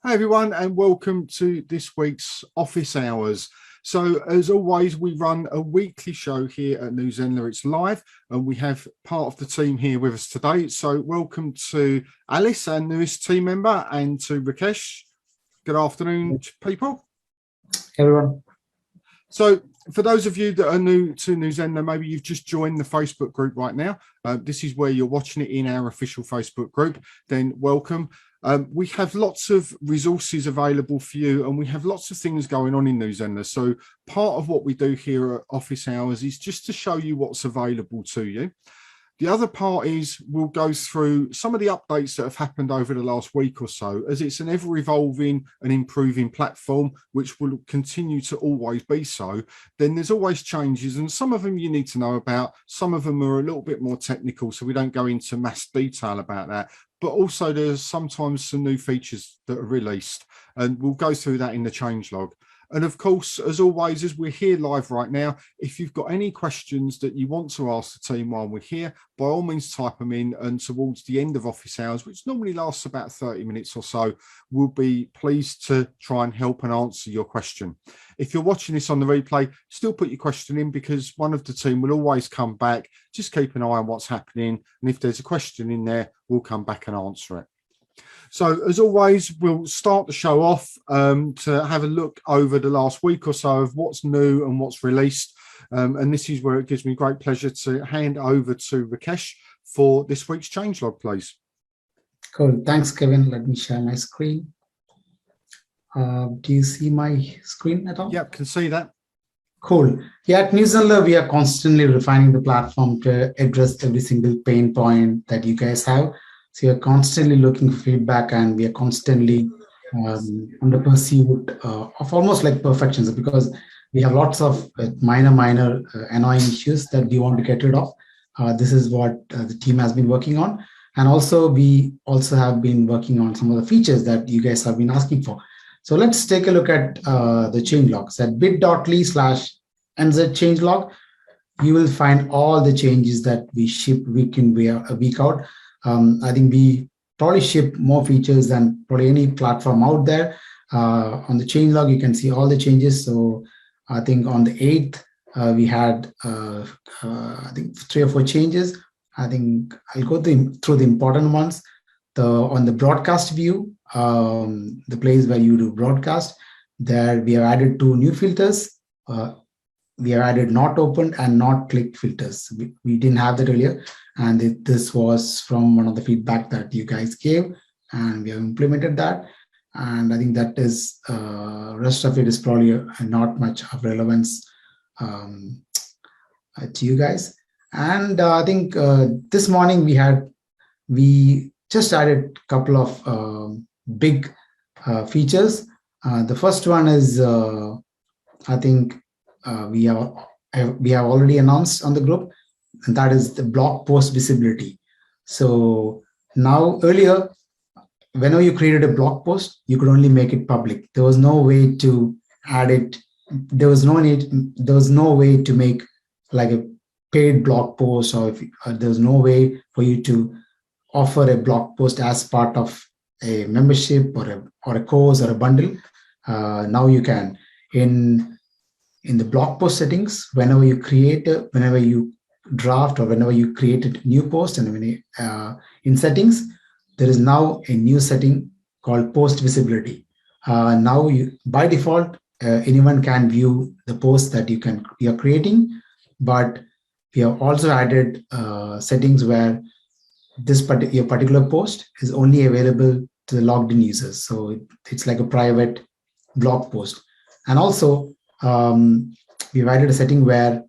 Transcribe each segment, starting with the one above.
Hi everyone, and welcome to this week's Office Hours. So as always, we run a weekly show here at Zenler. It's live, and we have part of the team here with us today. So welcome to Alice, our newest team member, and to Rakesh. Good afternoon, people. Everyone. So for those of you that are new to Zenler, maybe you've just joined the Facebook group right now. This is where you're watching it in our official Facebook group. Then welcome. We have lots of resources available for you, and we have lots of things going on in Zenler. So part of what we do here at Office Hours is just to show you what's available to you. The other part is we'll go through some of the updates that have happened over the last week or so, as it's an ever-evolving and improving platform, which will continue to always be so. Then there's always changes, and some of them you need to know about. Some of them are a little bit more technical, so we don't go into mass detail about that. But also there's sometimes some new features that are released, and we'll go through that in the changelog. And of course, as always, as we're here live right now, if you've got any questions that you want to ask the team while we're here, by all means type them in, and towards the end of office hours, which normally lasts about 30 minutes or so, we'll be pleased to try and help and answer your question. If you're watching this on the replay, still put your question in, because one of the team will always come back. Just keep an eye on what's happening, and if there's a question in there, we'll come back and answer it. So as always, we'll start the show off to have a look over the last week or so of what's new and what's released. And this is where it gives me great pleasure to hand over to Rakesh for this week's changelog, please. Cool. Thanks, Kevin. Let me share my screen. Do you see my screen at all? Yep, can see that. Cool. Yeah, at Zenler, we are constantly refining the platform to address every single pain point that you guys have. So you're constantly looking for feedback, and we are constantly on the pursuit of almost like perfections, because we have lots of minor annoying issues that we want to get rid of. This is what the team has been working on. And also, we also have been working on some of the features that you guys have been asking for. So let's take a look at the changelogs at bit.ly/nz changelog. You will find all the changes that we ship week in, week out. I think we probably ship more features than probably any platform out there. On the changelog, you can see all the changes. So I think on the 8th, we had, I think 3 or 4 changes. I think I'll go through the important ones. On the broadcast view, the place where you do broadcast, there we have added 2 new filters. We have added not opened and not clicked filters. We didn't have that earlier. And this was from one of the feedback that you guys gave, and we have implemented that. And I think that is, rest of it is probably not much of relevance to you guys. And I think this morning we just added a couple of big features. The first one is, I think, we have already announced on the group, and that is the blog post visibility. So now, earlier, whenever you created a blog post, you could only make it public. There was no way to add it. There was no way to make like a paid blog post, or there was no way for you to offer a blog post as part of a membership or a course or a bundle. Now you can. In the blog post settings, whenever you draft, or whenever you create a new post, and in settings, there is now a new setting called post visibility. Now by default, anyone can view the post that you're creating, but we have also added settings where your particular post is only available to the logged in users. So it's like a private blog post. And also, we've added a setting where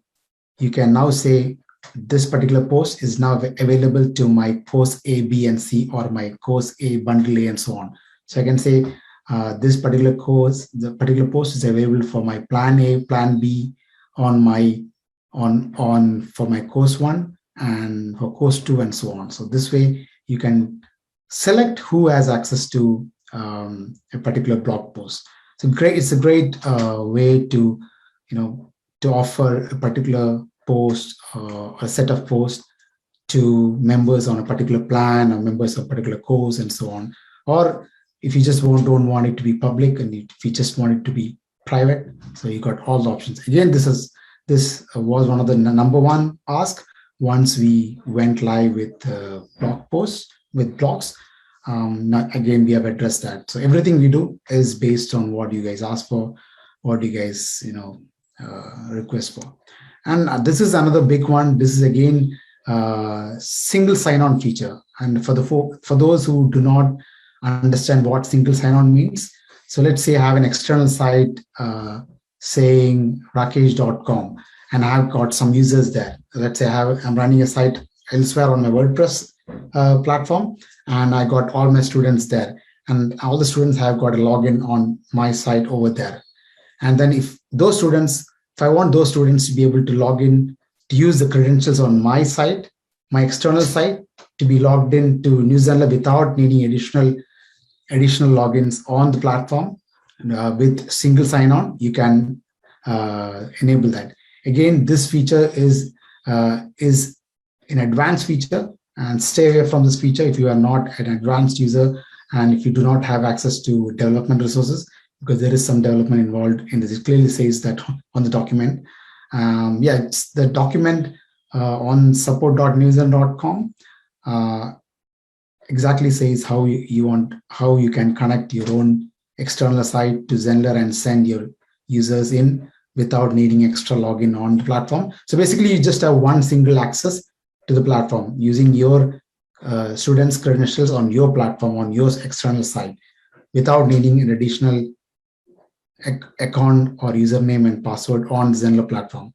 you can now say this particular post is now available to my post A, B, and C, or my course A, bundle A, and so on. So I can say this particular course, the particular post is available for my plan A, plan B, for my course 1 and for course 2, and so on. So this way you can select who has access to a particular blog post. So it's a great way to offer a particular post or a set of posts to members on a particular plan, or members of a particular course, and so on. Or if you just don't want it to be public, and if you just want it to be private, so you got all the options. Again, this was one of the number one ask once we went live with blog posts, with blogs. Again, we have addressed that. So everything we do is based on what you guys ask for, what you guys request for. And this is another big one. This is again single sign-on feature. And for those who do not understand what single sign-on means, so let's say I have an external site saying rakesh.com, and I've got some users there. Let's say I'm running a site elsewhere on my WordPress platform, and I got all my students there, and all the students have got a login on my site over there. And then if I want those students to be able to log in to use the credentials on my site, my external site, to be logged into Zenler without needing additional logins on the platform, with single sign-on, you can enable that. Again, this feature is an advanced feature, and stay away from this feature if you are not an advanced user and if you do not have access to development resources, because there is some development involved in this. It clearly says that on the document. It's the document on support.newzenler.com exactly says how you can connect your own external site to Zenler and send your users in without needing extra login on the platform. So basically, you just have one single access to the platform using your students' credentials on your platform, on your external site, without needing an additional account or username and password on Zenler platform.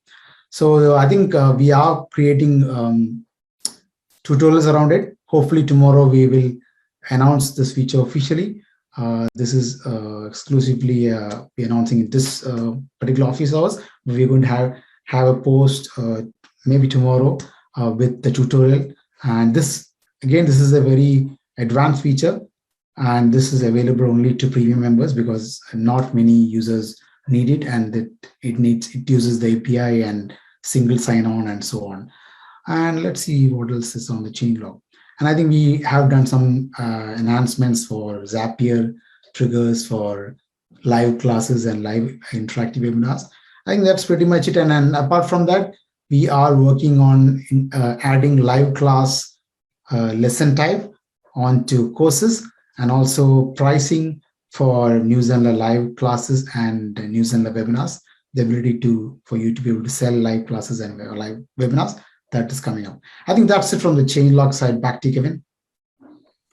So I think we are creating tutorials around it. Hopefully tomorrow we will announce this feature officially. This is exclusively we're announcing in this particular office hours. We're going to have a post maybe tomorrow with the tutorial. And this is a very advanced feature, and this is available only to premium members because not many users need it, and it uses the API and single sign-on and so on. And let's see what else is on the Changelog. And I think we have done some enhancements for Zapier triggers for live classes and live interactive webinars. I think that's pretty much it. And apart from that, we are working on adding live class lesson type onto courses, and also pricing for Zenler live classes and Zenler webinars. The ability for you to be able to sell live classes and live webinars, that is coming up. I think that's it from the Changelog side. Back to you, Kevin.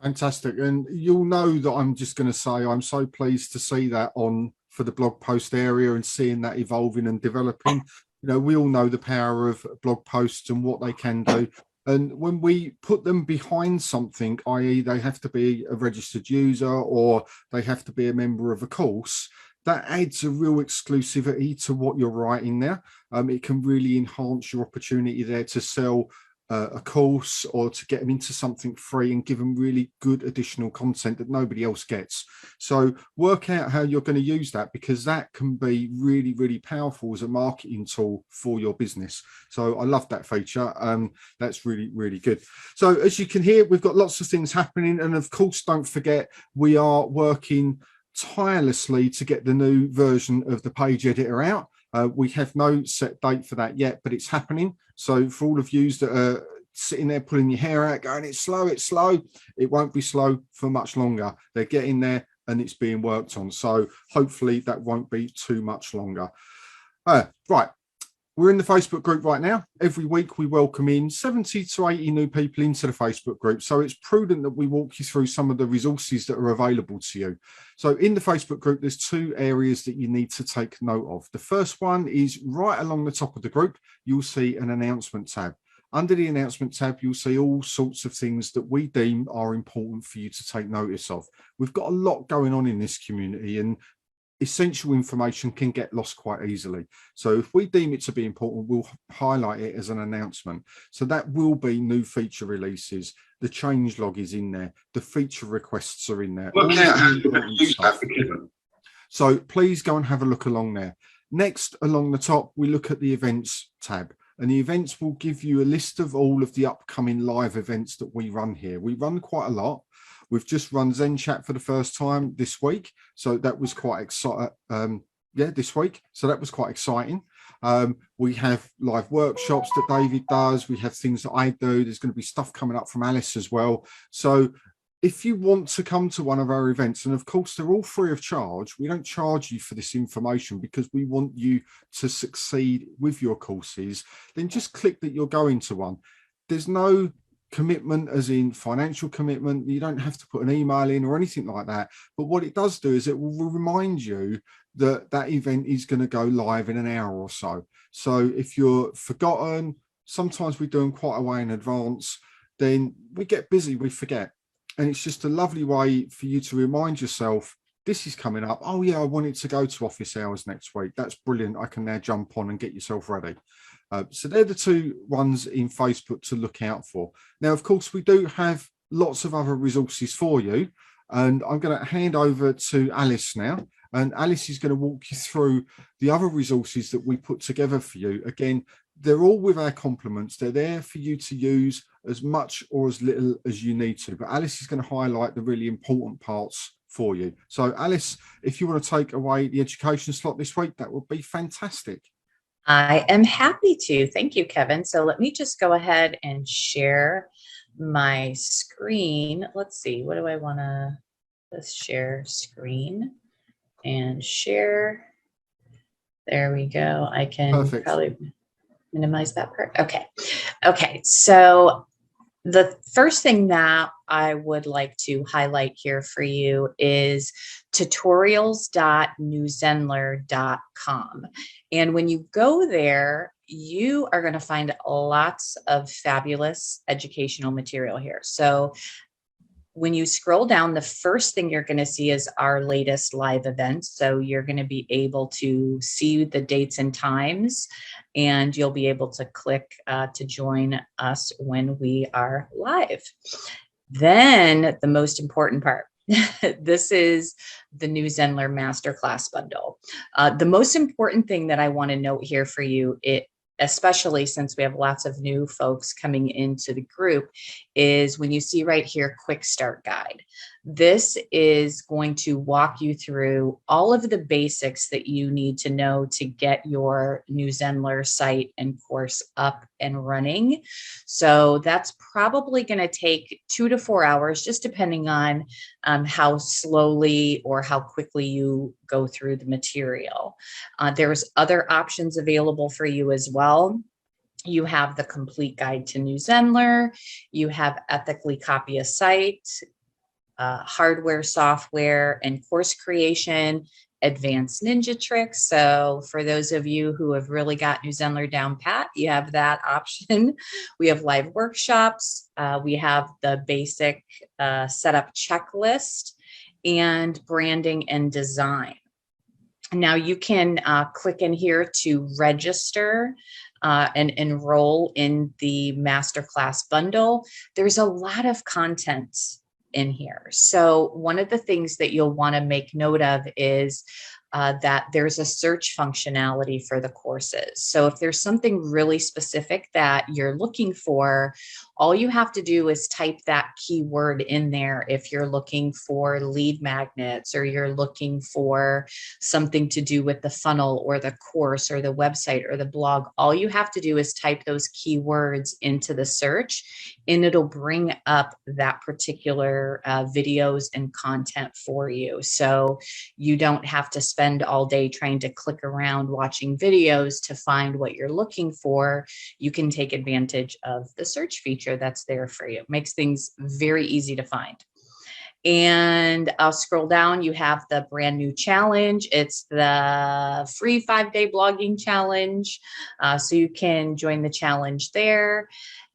Fantastic. And you'll know that I'm just going to say I'm so pleased to see that for the blog post area and seeing that evolving and developing. We all know the power of blog posts and what they can do. And when we put them behind something, i.e. they have to be a registered user or they have to be a member of a course, that adds a real exclusivity to what you're writing there. It can really enhance your opportunity there to sell a course or to get them into something free and give them really good additional content that nobody else gets. So work out how you're going to use that, because that can be really, really powerful as a marketing tool for your business. So I love that feature. That's really, really good. So as you can hear, we've got lots of things happening. And of course, don't forget, we are working tirelessly to get the new version of the page editor out. We have no set date for that yet, but it's happening. So for all of you that are sitting there pulling your hair out going, it's slow, it won't be slow for much longer. They're getting there and it's being worked on. So hopefully that won't be too much longer. Right. We're in the Facebook group right now. Every week we welcome in 70 to 80 new people into the Facebook group. So it's prudent that we walk you through some of the resources that are available to you. So in the Facebook group, there's two areas that you need to take note of. The first one is right along the top of the group, you'll see an announcement tab. Under the announcement tab, you'll see all sorts of things that we deem are important for you to take notice of. We've got a lot going on in this community, and essential information can get lost quite easily. So if we deem it to be important, we'll highlight it as an announcement. So that will be new feature releases. The changelog is in there. The feature requests are in there. So please go and have a look along there. Next, along the top, we look at the events tab. and the events will give you a list of all of the upcoming live events that we run here. We run quite a lot. We've just run Zen Chat for the first time this week, so that was quite exciting. This week, so that was quite exciting. We have live workshops that David does. We have things that I do. There's going to be stuff coming up from Alice as well. So if you want to come to one of our events, and of course they're all free of charge, we don't charge you for this information because we want you to succeed with your courses, then just click that you're going to one. There's no commitment as in financial commitment. You don't have to put an email in or anything like that. But what it does do is it will remind you that that event is going to go live in an hour or so. So if you're forgotten, sometimes we do them quite a way in advance, then we get busy, we forget. And it's just a lovely way for you to remind yourself, this is coming up. Oh yeah, I wanted to go to office hours next week. That's brilliant. I can now jump on and get yourself ready. So they're the two ones in Facebook to look out for. Now, of course, we do have lots of other resources for you. And I'm going to hand over to Alice now. And Alice is going to walk you through the other resources that we put together for you. Again, they're all with our compliments. They're there for you to use as much or as little as you need to. But Alice is going to highlight the really important parts for you. So Alice, if you want to take away the education slot this week, that would be fantastic. I am happy to. Thank you, Kevin. So let me just go ahead and share my screen. Let's see, what do I want to, let's share screen and share. There we go. I can probably minimize that part. Okay. Okay. So the first thing that I would like to highlight here for you is tutorials.newzenler.com. And when you go there, you are going to find lots of fabulous educational material here. So when you scroll down, the first thing you're going to see is our latest live events. So you're going to be able to see the dates and times, and you'll be able to click to join us when we are live. Then the most important part, this is the new Zenler Masterclass bundle. The most important thing that I want to note here for you, especially since we have lots of new folks coming into the group, is when you see right here, quick start guide. This is going to walk you through all of the basics that you need to know to get your new Zenler site and course up and running. So that's probably going to take 2 to 4 hours, just depending on how slowly or how quickly you go through the material. There's other options available for you as well. You have the complete guide to new Zenler. You have ethically copy a site, hardware, software, and course creation, advanced ninja tricks. So for those of you who have really got new Zenler down pat, you have that option. We have live workshops. We have the basic setup checklist and branding and design. Now you can click in here to register and enroll in the masterclass bundle. There's a lot of content in here. So one of the things that you'll want to make note of is that there's a search functionality for the courses. So if there's something really specific that you're looking for, all you have to do is type that keyword in there. If you're looking for lead magnets, or you're looking for something to do with the funnel or the course or the website or the blog, all you have to do is type those keywords into the search, and it'll bring up that particular videos and content for you. So you don't have to spend all day trying to click around watching videos to find what you're looking for. You can take advantage of the search feature that's there for you. It makes things very easy to find. And I'll scroll down. You have the brand new challenge. It's the free 5-day blogging challenge. So you can join the challenge there.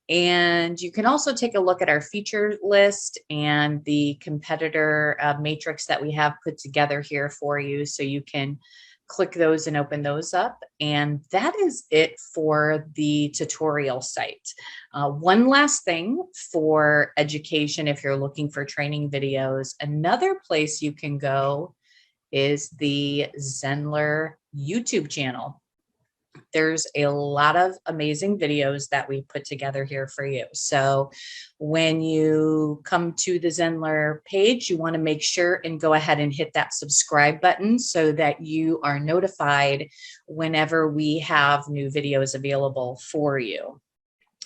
And you can also take a look at our feature list and the competitor matrix that we have put together here for you. So you can click those and open those up. And that is it for the tutorial site. One last thing for education, if you're looking for training videos, another place you can go is the Zenler YouTube channel. there's a lot of amazing videos that we put together here for you. So when you come to the Zenler page, you want to make sure and go ahead and hit that subscribe button so that you are notified whenever we have new videos available for you.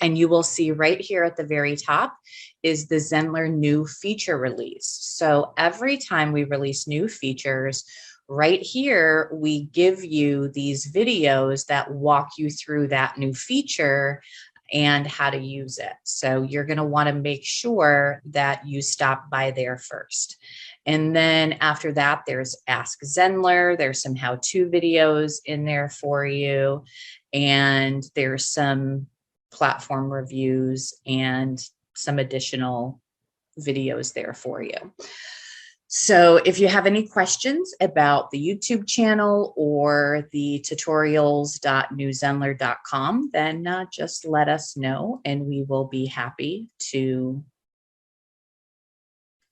And you will see right here at the very top is the Zenler new feature release. So every time we release new features, right here, we give you these videos that walk you through that new feature and how to use it. So you're going to want to make sure that you stop by there first. And then after that, there's Ask Zenler. There's some how-to videos in there for you. And there's some platform reviews and some additional videos there for you. So if you have any questions about the YouTube channel or the tutorials.newzenler.com, then just let us know and we will be happy to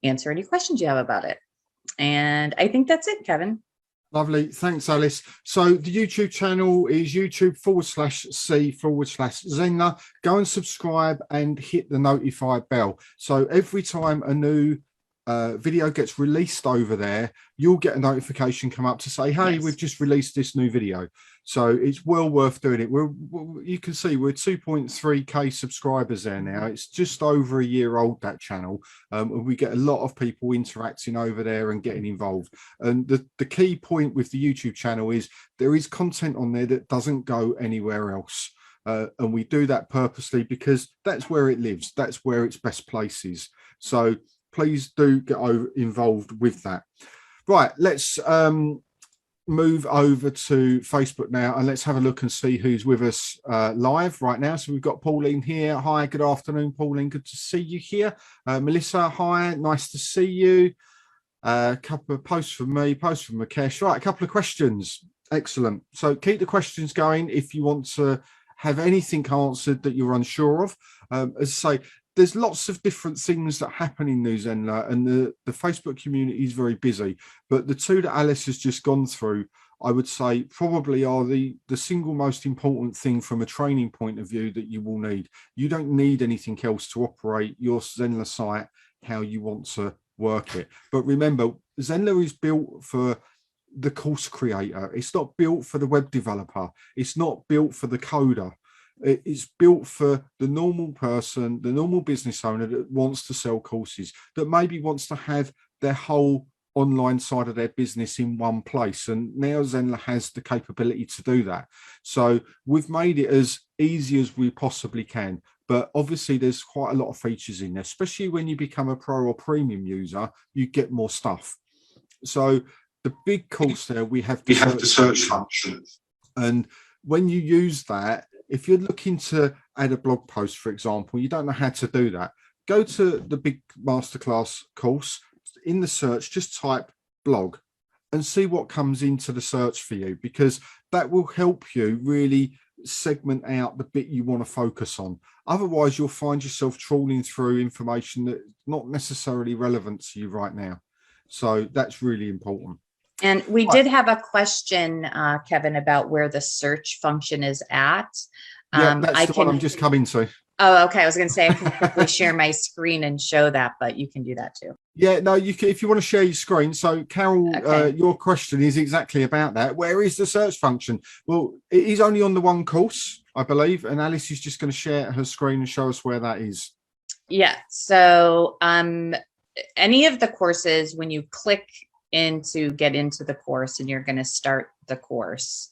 answer any questions you have about it. And I think that's it, Kevin. Lovely. Thanks, Alice. So the YouTube channel is YouTube/C/Zenler. Go and subscribe and hit the notify bell. So every time a new video gets released over there, you'll get a notification come up to say, hey, yes, we've just released this new video. So it's well worth doing it. You can see we're 2.3k subscribers there now. It's just over a year old, that channel. And we get a lot of people interacting over there and getting involved. And the key point with the YouTube channel is there is content on there that doesn't go anywhere else. And we do that purposely because that's where it lives. That's where its best place is. So please do get involved with that. Right, let's move over to Facebook now and let's have a look and see who's with us live right now. So we've got Pauline here. Hi, good afternoon, Pauline. Good to see you here. Melissa, hi, nice to see you. A couple of posts from me, posts from Mukesh. Right, a couple of questions. Excellent. So keep the questions going if you want to have anything answered that you're unsure of. As I say, there's lots of different things that happen in New Zenler, and the Facebook community is very busy. But the two that Alice has just gone through, I would say probably are the single most important thing from a training point of view that you will need. You don't need anything else to operate your Zenler site how you want to work it. But remember, Zenler is built for the course creator. It's not built for the web developer. It's not built for the coder. It's built for the normal person, the normal business owner that wants to sell courses, that maybe wants to have their whole online side of their business in one place. And now Zenler has the capability to do that. So we've made it as easy as we possibly can. But obviously there's quite a lot of features in there, especially when you become a pro or premium user, you get more stuff. So the big course there, we have the search function. And when you use that, if you're looking to add a blog post, for example, you don't know how to do that, go to the big masterclass course. In the search, just type blog and see what comes into the search for you, because that will help you really segment out the bit you want to focus on. Otherwise, you'll find yourself trawling through information that's not necessarily relevant to you right now. So that's really important. And we did have a question, Kevin, about where the search function is at. Yeah, that's the one I'm just coming to. Oh, okay. I was going to say I can quickly share my screen and show that, but you can do that too. Yeah, no, you can if you want to share your screen. So, Carol, okay. Your question is exactly about that. Where is the search function? Well, it is only on the one course, I believe, and Alice is just going to share her screen and show us where that is. Yeah. So, any of the courses, when you click get into the course and you're going to start the course,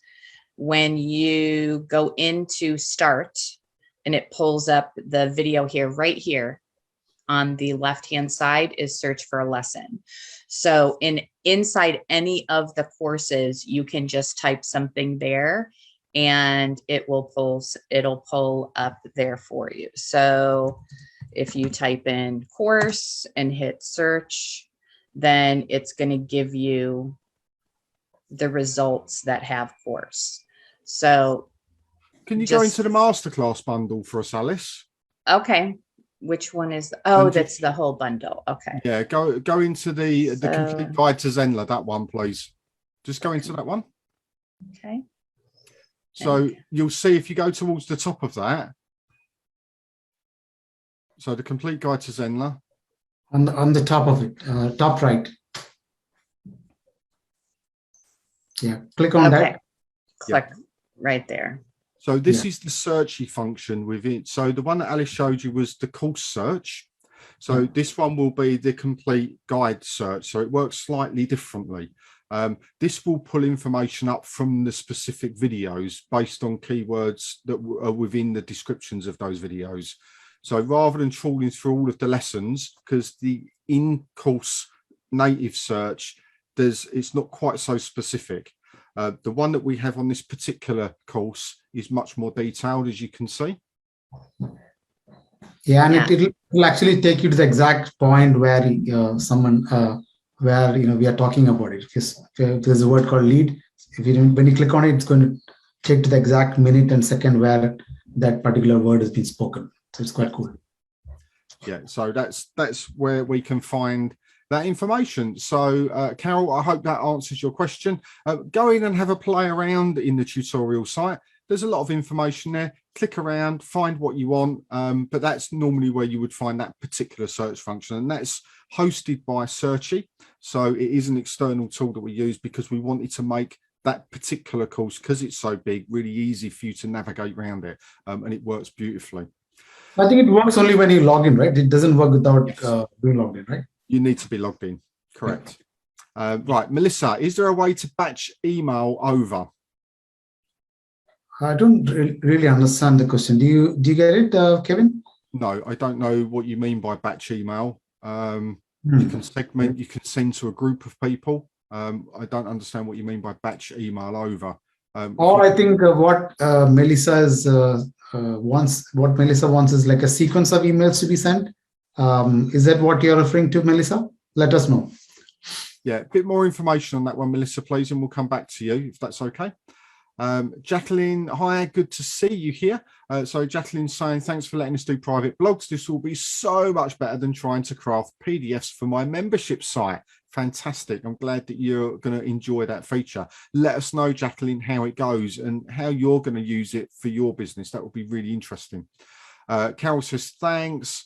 when you go into start and it pulls up the video here, right here on the left hand side is search for a lesson. So inside any of the courses, you can just type something there and it'll pull up there for you. So if you type in course and hit search, then it's going to give you the results that have course. So can you go into the masterclass bundle for us, Alice? Okay. Which one is? Oh, that's the whole bundle. Okay. Yeah, go into the complete guide to Zenler, that one, please. Just go into that one. Okay. So you'll see if you go towards the top of that. So the complete guide to Zenler. On the top of it, top right. Yeah, click on that. Click right there. So this is the searchy function within. So the one that Alice showed you was the course search. So this one will be the complete guide search. So it works slightly differently. This will pull information up from the specific videos based on keywords that are within the descriptions of those videos. So rather than trawling through all of the lessons, because the in-course native search, it's not quite so specific. The one that we have on this particular course is much more detailed, as you can see. Yeah, and it'll actually take you to the exact point where where we are talking about it. If there's a word called lead, when you click on it, it's going to take to the exact minute and second where that particular word has been spoken. So it's quite cool. Yeah, so that's where we can find that information. So Carol, I hope that answers your question. Go in and have a play around in the tutorial site. There's a lot of information there. Click around, find what you want, but that's normally where you would find that particular search function, and that's hosted by Searchy. So it is an external tool that we use because we wanted to make that particular course, because it's so big, really easy for you to navigate around it, and it works beautifully. I think it works only when you log in, right? It doesn't work without being logged in, right? You need to be logged in, correct. Right, Melissa, is there a way to batch email over? I don't really understand the question. Do you get it, Kevin? No, I don't know what you mean by batch email. You can segment, you can send to a group of people. I don't understand what you mean by batch email over. I think what Melissa wants is like a sequence of emails to be sent. Is that what you're referring to, Melissa? Let us know. Yeah, a bit more information on that one, Melissa, please, and we'll come back to you if that's okay. Jacqueline, hi, good to see you here. So Jacqueline's saying, thanks for letting us do private blogs. This will be so much better than trying to craft PDFs for my membership site. Fantastic. I'm glad that you're going to enjoy that feature. Let us know, Jacqueline, how it goes and how you're going to use it for your business. That would be really interesting. Carol says, thanks.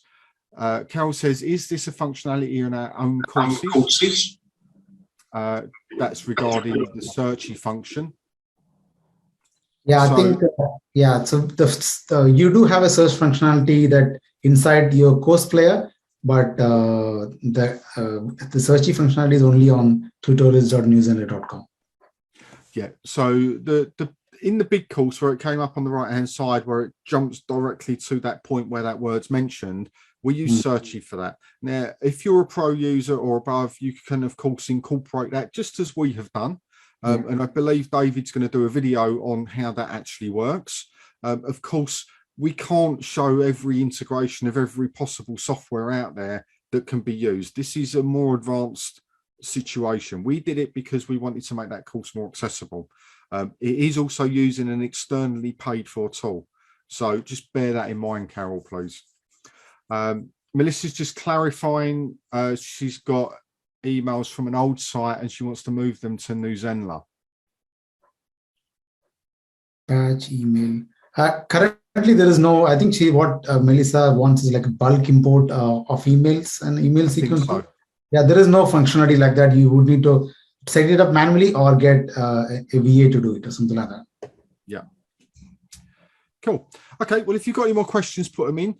Carol says, is this a functionality in our own courses? That's regarding the searchy function. Yeah, I think, so you do have a search functionality that inside your course player, but the searchy functionality is only on tutorials.newzenler.com. Yeah, so in the big course where it came up on the right hand side, where it jumps directly to that point where that word's mentioned, we use Searchy for that. Now, if you're a pro user or above, you can of course incorporate that just as we have done. And I believe David's going to do a video on how that actually works. Of course, we can't show every integration of every possible software out there that can be used. This is a more advanced situation. We did it because we wanted to make that course more accessible. It is also using an externally paid for tool. So just bear that in mind, Carol, please. Melissa's just clarifying, she's got emails from an old site and she wants to move them to New Zenler. Batch email. Currently, there is no, I think what Melissa wants is like a bulk import of emails and email sequence. So. Yeah, there is no functionality like that. You would need to set it up manually or get a VA to do it or something like that. Yeah. Cool. Okay, well, if you've got any more questions, put them in.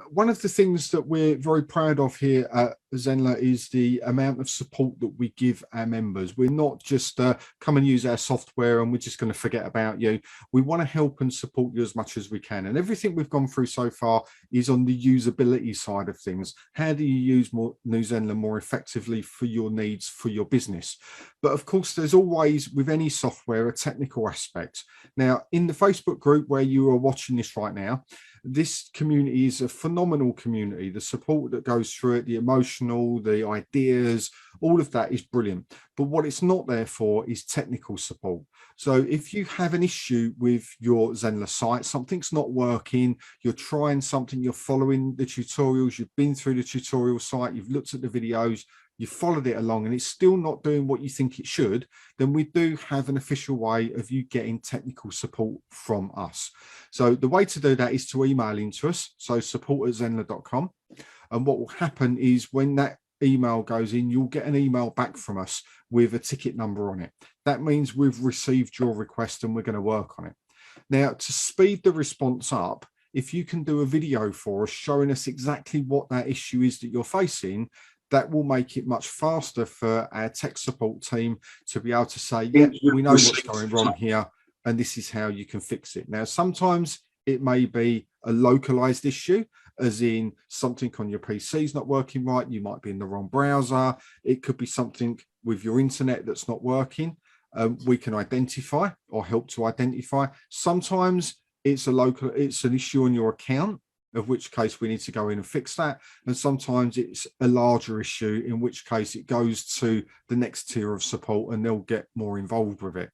One of the things that we're very proud of here at Zenler is the amount of support that we give our members. We're not just come and use our software and we're just going to forget about you. We want to help and support you as much as we can. And everything we've gone through so far is on the usability side of things. How do you use New Zenler more effectively for your needs, for your business? But of course, there's always, with any software, a technical aspect. Now, in the Facebook group where you are watching this right now, this community is a phenomenal community. The support that goes through it, the emotional, the ideas, all of that is brilliant. But what it's not there for is technical support. So if you have an issue with your Zenler site, something's not working, you're trying something, you're following the tutorials, you've been through the tutorial site, you've looked at the videos, you followed it along and it's still not doing what you think it should, then we do have an official way of you getting technical support from us. So the way to do that is to email into us, so support@zenler.com. And what will happen is when that email goes in, you'll get an email back from us with a ticket number on it. That means we've received your request and we're going to work on it. Now, to speed the response up, if you can do a video for us showing us exactly what that issue is that you're facing, that will make it much faster for our tech support team to be able to say, yeah, we know what's going wrong here, and this is how you can fix it. Now, sometimes it may be a localized issue, as in something on your PC is not working right. You might be in the wrong browser. It could be something with your internet that's not working. We can identify or help to identify. Sometimes it's an issue on your account, of which case we need to go in and fix that. And sometimes it's a larger issue, in which case it goes to the next tier of support and they'll get more involved with it.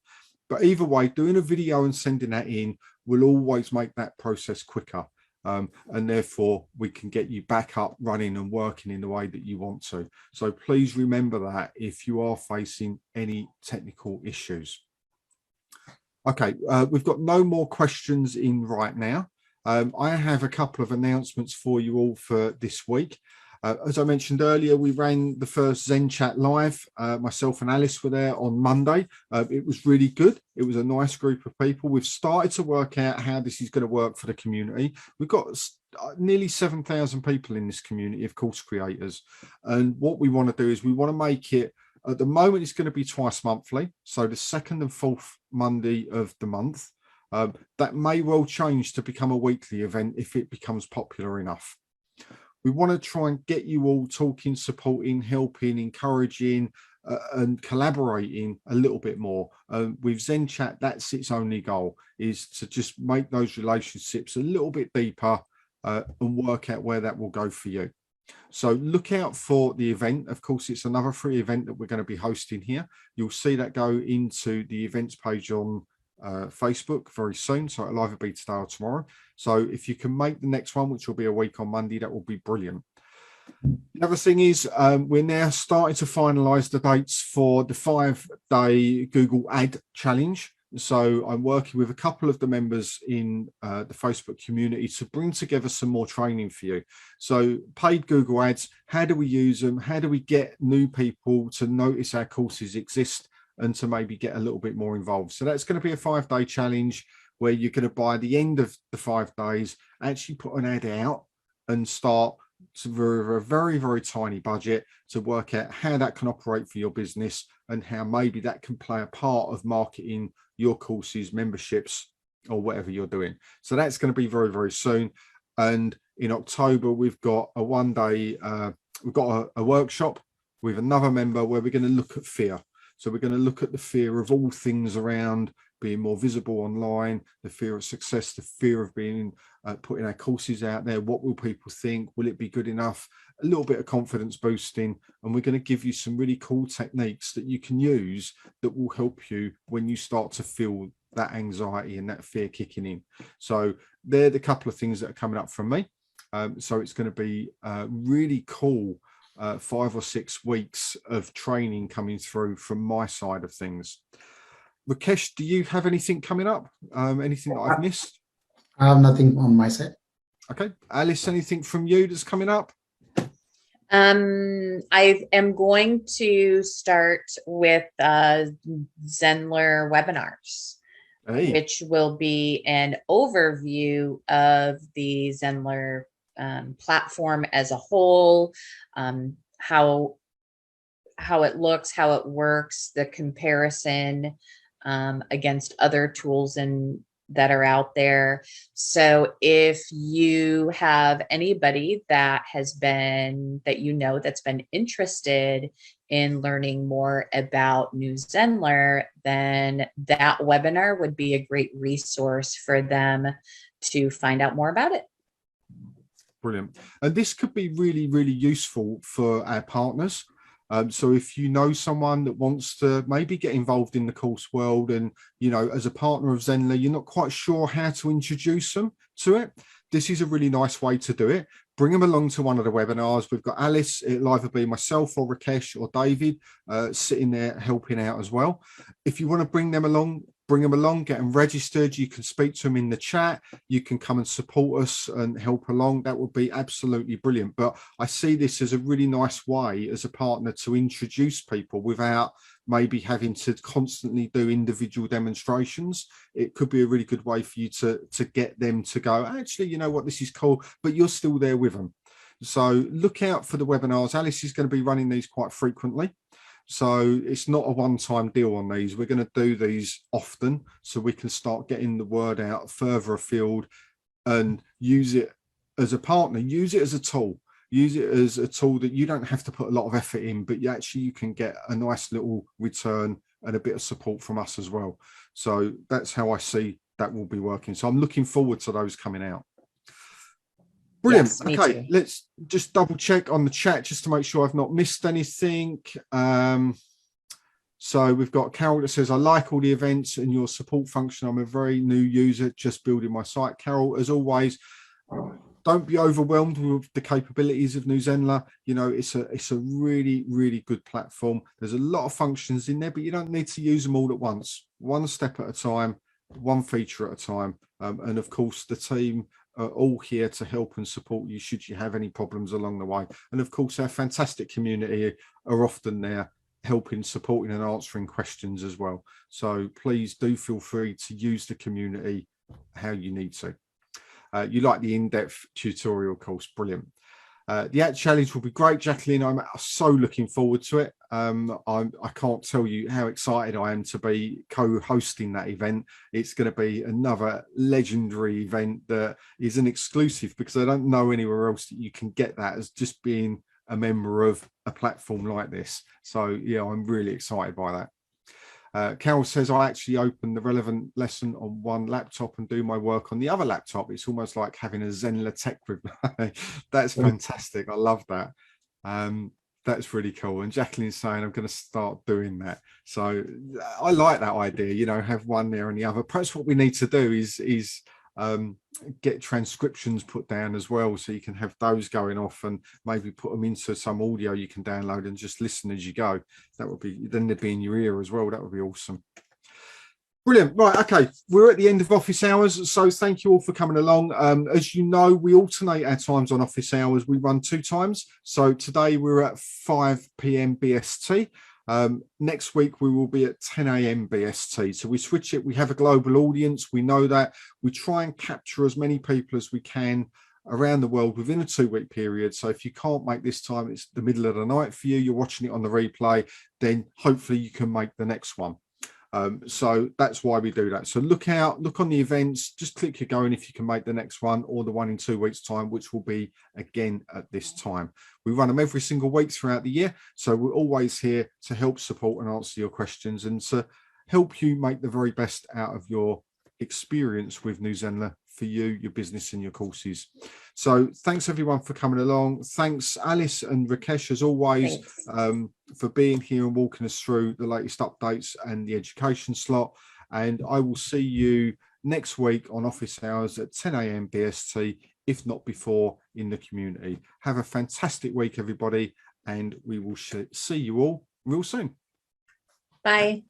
But either way, doing a video and sending that in will always make that process quicker. And therefore we can get you back up running and working in the way that you want to. So please remember that if you are facing any technical issues. Okay, we've got no more questions in right now. I have a couple of announcements for you all for this week. As I mentioned earlier, we ran the first Zen Chat live. Myself and Alice were there on Monday. It was really good. It was a nice group of people. We've started to work out how this is going to work for the community. We've got nearly 7,000 people in this community of course creators. And what we want to do is we want to make it, at the moment, it's going to be twice monthly. So the second and fourth Monday of the month. That may well change to become a weekly event if it becomes popular enough. We want to try and get you all talking, supporting, helping, encouraging, and collaborating a little bit more. With Zen Chat, that's its only goal, is to just make those relationships a little bit deeper and work out where that will go for you. So look out for the event. Of course, it's another free event that we're going to be hosting here. You'll see that go into the events page on Facebook very soon, so it'll either be today or tomorrow. So if you can make the next one, which will be a week on Monday, that will be brilliant. The other thing is we're now starting to finalize the dates for the 5-day Google Ad Challenge. So I'm working with a couple of the members in the Facebook community to bring together some more training for you. So paid Google Ads, how do we use them? How do we get new people to notice our courses exist and to maybe get a little bit more involved? So that's going to be a 5-day challenge where you're going to, by the end of the 5 days, actually put an ad out and start for a very, very tiny budget to work out how that can operate for your business and how maybe that can play a part of marketing your courses, memberships, or whatever you're doing. So that's going to be very, very soon. And in October, we've got a 1-day, we've got a workshop with another member where we're going to look at fear. So we're going to look at the fear of all things around being more visible online, the fear of success, the fear of being putting our courses out there. What will people think? Will it be good enough? A little bit of confidence boosting. And we're going to give you some really cool techniques that you can use that will help you when you start to feel that anxiety and that fear kicking in. So they're the couple of things that are coming up from me. So it's going to be really cool 5 or 6 weeks of training coming through from my side of things. Rakesh, do you have anything coming up? Anything that I've missed? I have nothing on my side. Okay. Alice, anything from you that's coming up? I am going to start with Zenler webinars, which will be an overview of the Zenler platform as a whole, how it looks, how it works, the comparison against other tools that are out there. So if you have anybody that has been, that you know, that's been interested in learning more about New Zenler, then that webinar would be a great resource for them to find out more about it. Brilliant. And this could be really, really useful for our partners. So if you know someone that wants to maybe get involved in the course world and, you know, as a partner of Zenler, you're not quite sure how to introduce them to it, this is a really nice way to do it. bring them along to one of the webinars. We've got Alice, it'll either be myself or Rakesh or David sitting there helping out as well. If you want to bring them along, get them registered. You can speak to them in the chat. You can come and support us and help along. That would be absolutely brilliant. But I see this as a really nice way as a partner to introduce people without maybe having to constantly do individual demonstrations. It could be a really good way for you to get them to go, actually, you know what, this is cool, but you're still there with them. So look out for the webinars. Alice is going to be running these quite frequently. So it's not a one-time deal on these. We're going to do these often so we can start getting the word out further afield and use it as a partner, use it as a tool. Use it as a tool that you don't have to put a lot of effort in, but you can get a nice little return and a bit of support from us as well. So that's how I see that will be working. So I'm looking forward to those coming out. Brilliant. Yes, okay, let's just double check on the chat just to make sure I've not missed anything. So we've got Carol that says, I like all the events and your support function. I'm a very new user, just building my site. Carol, as always, don't be overwhelmed with the capabilities of New Zenler. You know, it's a really, really good platform. There's a lot of functions in there, but you don't need to use them all at once. One step at a time, one feature at a time. And of course, the team are all here to help and support you should you have any problems along the way. And of course, our fantastic community are often there helping, supporting and answering questions as well. So please do feel free to use the community how you need to. You like the in-depth tutorial course, brilliant. The Act Challenge will be great, Jacqueline. I'm so looking forward to it. I can't tell you how excited I am to be co-hosting that event. It's going to be another legendary event that is an exclusive because I don't know anywhere else that you can get that as just being a member of a platform like this. So yeah, I'm really excited by that. Carol says, I actually open the relevant lesson on one laptop and do my work on the other laptop. It's almost like having a Zenler tech with me. That's fantastic. I love that. That's really cool. And Jacqueline's saying, I'm going to start doing that. So I like that idea, you know, have one there and the other. Perhaps what we need to do is get transcriptions put down as well, so you can have those going off and maybe put them into some audio you can download and just listen as you go. That would be, then they'd be in your ear as well. That would be awesome. Brilliant. Right, okay, we're at the end of office hours, so thank you all for coming along. As you know, we alternate our times on office hours. We run 2 times, so today we're at 5 p.m. BST. Next week we will be at 10 a.m. BST. So we switch it. We have a global audience. We know that. We try and capture as many people as we can around the world within a 2-week period. So if you can't make this time, it's the middle of the night for you, you're watching it on the replay, then hopefully you can make the next one. So that's why we do that. So look on the events, just click your going if you can make the next one or the one in 2 weeks time, which will be again at this time. We run them every single week throughout the year, so we're always here to help support and answer your questions and to help you make the very best out of your experience with New Zenler for you, your business and your courses. So thanks everyone for coming along. Thanks Alice and Rakesh as always for being here and walking us through the latest updates and the education slot. And I will see you next week on office hours at 10 a.m. BST, if not before, in the community. Have a fantastic week everybody, and we will see you all real soon. Bye.